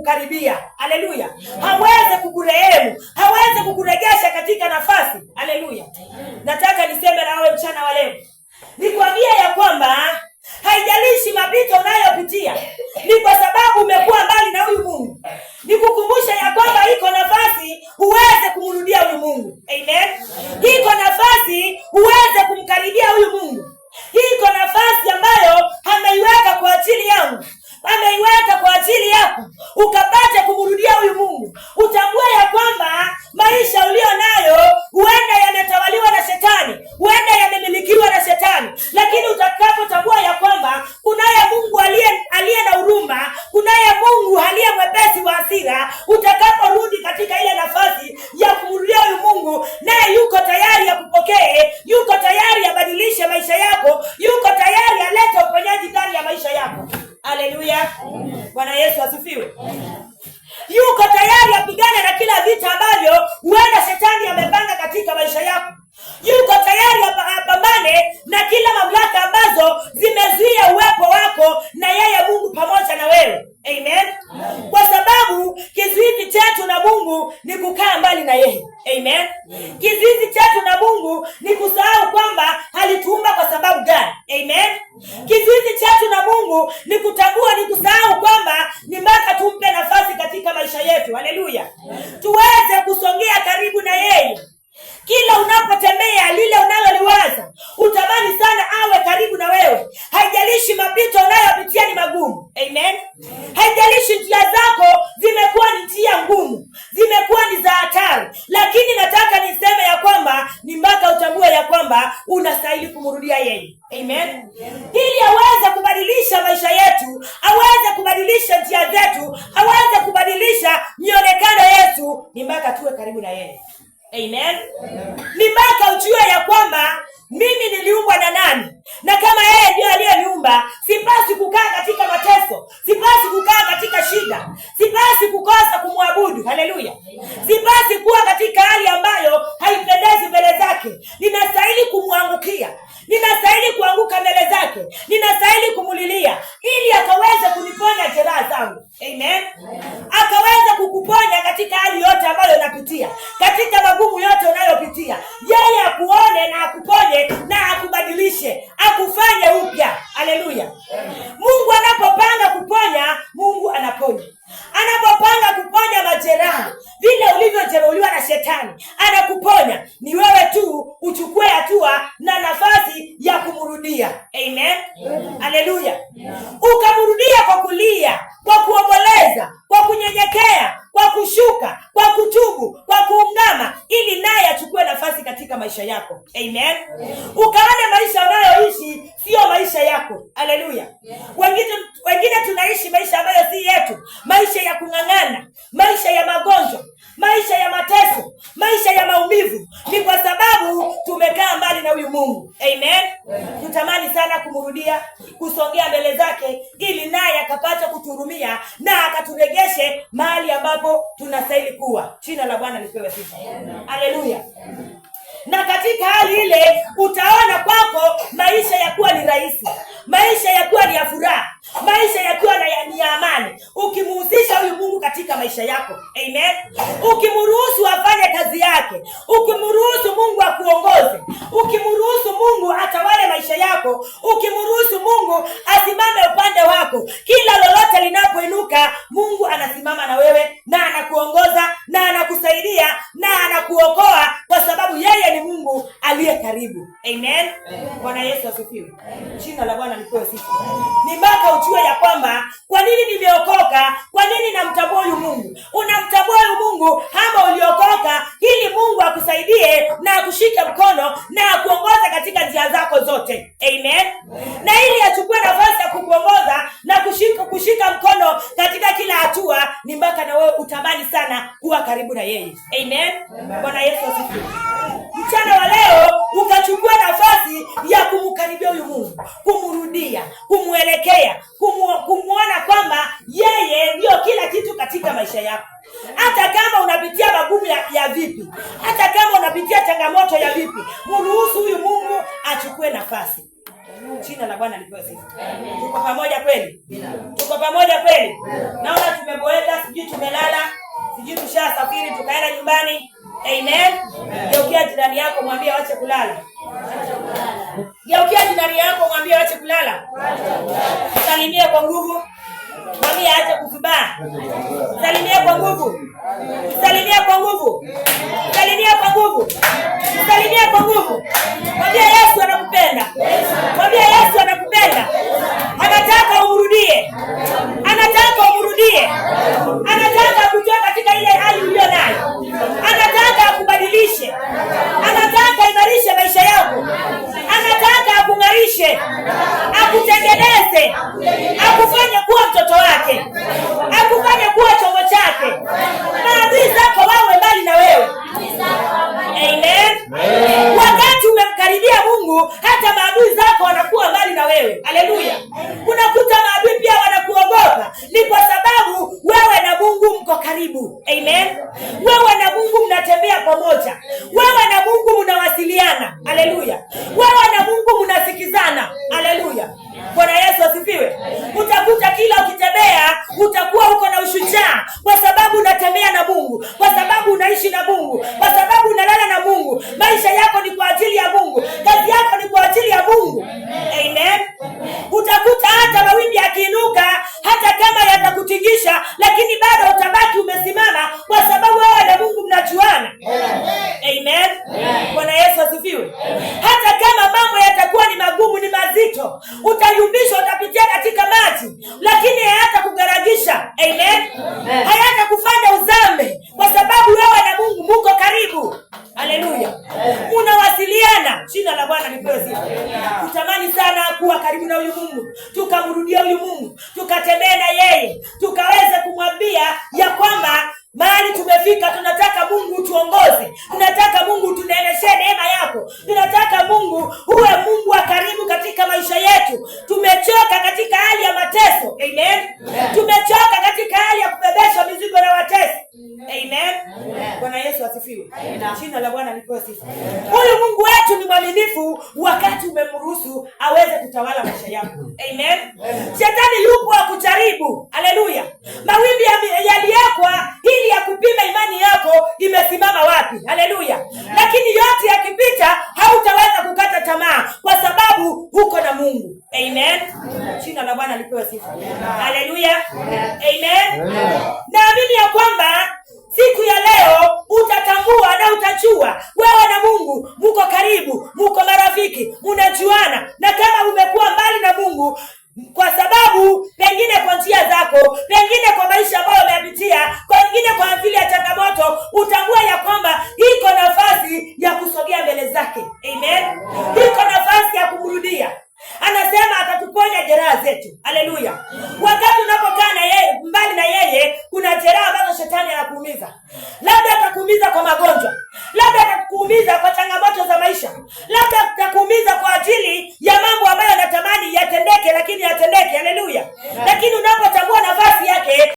kukukaribia. Haleluya. Hawezi kukurehemu, hawezi kukurejesha katika nafasi. Haleluya. Nataka niseme na wewe mchana wa leo, nikwambia ya kwamba haijalishi mapito unayopitia, ni kwa sababu umekuwa mbali na huyu Mungu. Nikukumbusha ya kwamba iko nafasi uweze kumrudia huyu Mungu. Amen. Iko nafasi uweze kumkaribia huyu Mungu. Iko nafasi ambayo ameiweka kwa ajili yangu, ameiweka kwa ajili yako, ukapate kumrudia huyu Mungu. Utambue ya kwamba maisha ulio nayo huenda yametawaliwa na shetani, huenda yamemilikiwa na shetani, lakini utakapotambua ya kwamba kunaye Mungu aliye na huruma, kunaye Mungu aliye mwepesi wa hasira, utakaporudi katika ile nafasi ya kumrudia huyu Mungu, naye yuko tayari ya kupokee, yuko tayari abadilishe maisha yako, yuko tayari alete uponyaji ndani ya maisha yako. Haleluya. Bwana Yesu asifiwe. Yuko tayari apigane na kila vita ambavyo huenda shetani amepanga katika maisha yako. Yuko tayari apambane na kila mamlaka ambazo zimezuia uwepo wako na yeye Mungu pamoja na wewe. Amen. Kwa sababu kizuizi chetu na Mungu ni kukaa mbali na yeye. Amen. Kizuizi chetu na Mungu ni kusahau kwamba alituumba kwa sababu gani. Amen. Kizuizi chetu na Mungu ni kutambua, ni kusahau kwamba ni mpaka tumpe nafasi katika maisha yetu. Haleluya. Tuweze kusongea karibu na yeye. Kila unapotembea lile unaloliwaza, utamani sana awe karibu na wewe. Haijalishi mapito unayopitia ni magumu. Amen. Haijalishi njia zako zimekuwa ni njia ngumu, zimekuwa ni za hatari, lakini nataka niseme ya kwamba ni mpaka utambue ya kwamba unastahili kumrudia yeye. Amen. Ili aweze kubadilisha maisha yetu, aweze kubadilisha njia zetu, aweze kubadilisha mionekano yetu, ni mpaka tuwe karibu na yeye. Amen. Ni mpaka ujue ya kwamba mimi niliumbwa na nani, na kama yeye ndiye aliyeniumba, sipasi kukaa katika mateso, sipasi kukaa katika shida, sipasi kukosa kumwabudu. Haleluya. Sipasi kuwa katika hali ambayo haipendezi mbele zake. Ninastahili kumwangukia, ninastahili kuanguka mbele zake, ninastahili kumulilia ili akaweze kuniponya jeraha zangu. Amen. Akaweza kukuponya katika hali yote ambayo unapitia, katika magumu yote unayopitia. Yeye akuone na akuponye na akubadilishe, akufanye upya. Haleluya. Mungu anapopanga kuponya, Mungu anaponya. Anapopanga kuponya majeraha, vile ulivyojeruhiwa na shetani, anakuponya. Ni wewe tu uchukue hatua na nafasi ya kumrudia. Amen. Haleluya. Ukamrudia kwa kulia, kwa kuomboleza, kwa kunyenyekea, kwa kushuka, kwa kutubu, kwa kuungama, ili naye achukue nafasi katika maisha yako. Amen. Ukaone maisha unayoishi sio maisha yako. Haleluya. Wengine tunaishi maisha ambayo si yetu, maisha ya kung'ang'ana, maisha ya magonjwa, maisha ya mateso, maisha ya maumivu. Ni kwa sababu tumekaa mbali na huyu Mungu. Amen. Tutamani sana kumrudia, kusongea mbele zake, ili naye akapata kutuhurumia na akaturegeshe mahali ambapo tunastahili kuwa. Jina la Bwana lipewe sifa. Haleluya. Na katika hali ile utaona kwako maisha yakuwa ni rahisi, maisha yakuwa ni ya furaha, maisha yakuwa ni ya amani, ukimhusisha huyu Mungu katika maisha yako. Amen. Ukimruhusu afanye kazi yake, ukimruhusu Mungu akuongoze, ukimruhusu Mungu atawale maisha yako, ukimruhusu Mungu asimame upande wako. Kila lolote linapoinuka, Mungu anasimama na wewe na anakuongoza na anakusaidia na anakuokoa, kwa sababu yeye ni Mungu aliye karibu. Amen. Bwana Yesu asifiwe. Jina la Bwana lipewe sifa. Ni mpaka ujue ya kwamba kwa nini nimeokoka, kwa nini namtambua huyu Mungu. Unamtambua huyu Mungu ama uliokoka ili Mungu akusaidie na akushike mkono na akuongoza katika njia zako zote. Amen. Na ili achukue nafasi ya kukuongoza na kushika mkono katika kila hatua, ni mpaka na wewe utamani sana kuwa karibu na yeye. Amen. Bwana Yesu asifiwe. Mchana wa leo ukachukua nafasi ya kumkaribia huyu Mungu, kumrudia, kumuelekea, kumuona kwamba yeye ndio kila kitu katika maisha yako. Hata kama unapitia magumu ya vipi, hata kama unapitia changamoto ya vipi, mruhusu huyu Mungu achukue nafasi. Jina la Bwana lipewe sifa. Tuko pamoja kweli? Tuko pamoja kweli? Naona tumeboeka, sijui Sijui tushasafiri tukaenda nyumbani. Amen. Geukia jirani yako mwambie waache kulala. Geukia jirani yako mwambie waache kulala. Salimia kwa nguvu. Mwambie aache kuzubaa. Salimia kwa nguvu. Salimia kwa nguvu. Salimia kwa nguvu. Salimia kwa nguvu. Mwambie Yesu anakupenda. Mwambie Yesu anakupenda. Anataka umrudie. Anataka umrudie. Anataka kutoka katika ile hali uliyo nayo. Anataka akubadilishe. Anataka imarishe maisha yako. Anataka akung'arishe. Akutengeneze. Akufanye kuwa mtoto wake. Akufanye kuwa chombo chake. Maadui zako wawe mbali na wewe. Amen. Wakati umemkaribia Mungu, hata maadui zako wanakuwa mbali na wewe. Haleluya. Unakuta maadui pia wanakuogopa. Ni kwa sababu wewe na Mungu mko karibu. Amen. Wewe na Mungu mnatembea pamoja. Wewe na Mungu mnawasiliana. Haleluya. Wewe na Mungu mnasikizana. Haleluya. Bwana Yesu asifiwe. Utakuta kila ukitembea utakuwa uko na ushujaa kwa sababu unatembea na Mungu, kwa sababu unaishi na Mungu, kwa sababu unalala na Mungu. Maisha yako ni kwa ajili ya Mungu. Kazi yako ni kwa ajili ya Mungu. Amen. Utakuta hata mawimbi yakiinuka, hata kama yatakutingisha, lakini bado utabaki umesimama kwa sababu wewe na Mungu mnajuana. Amen. Bwana Yesu asifiwe. Hata kama mambo yatakuwa ni magumu, ni mazito, utayumbishwa, utapitia katika maji, lakini hayatakugaragisha. Amen. Hayatakufanya uzame kwa sababu wewe na Mungu mko karibu. Haleluya. Unawasiliana. Jina la Bwana lipewe sifa. Tutamani sana kuwa karibu na huyu Mungu, tukamrudia huyu Mungu, tukatembea na yeye, tukaweza kumwambia ya kwamba mahali tumefika tunataka Mungu tuongoze. Tunataka Mungu tuneneshe neema yako. Tunataka Mungu uwe Mungu wa karibu katika maisha yetu. Tumechoka katika hali ya mateso. Amen. Tumechoka katika hali ya kubebeshwa mizigo na watesi. Amen. Bwana Yesu asifiwe. Jina la Bwana lipewe sifa. Huyu Mungu wetu ni mwaminifu wakati umemruhusu aweze kutawala maisha yako. Amen. Shetani yupo akujaribu. Haleluya. Mawimbi yaliwekwa ili ya kupima imani yako imesimama wapi. Haleluya. Lakini yote yakipita hautaweza kukata tamaa kwa sababu uko na Mungu. Amen. Jina la Bwana lipewe sifa. Haleluya. Amen. Naamini ya kwamba siku ya leo utatambua na utajua wewe na Mungu mko karibu, mko marafiki, mnajuana. Na kama umekuwa mbali na Mungu kwa sababu pengine kwa njia zako, pengine kwa maisha ambayo umeyapitia, pengine kwa ajili ya changamoto, utambua ya kwamba iko nafasi ya kusogea mbele zake. Amen. Iko nafasi ya kumrudia. Anasema atatuponya jeraha zetu. Haleluya. Wakati unapokaa na yeye, mbali na yeye, kuna jeraha ambazo shetani anakuumiza. Labda atakuumiza kwa magonjwa, labda atakuumiza kwa changamoto za maisha, labda atakuumiza kwa ajili ya mambo ambayo anatamani yatendeke lakini yatendeke. Haleluya. Lakini unapo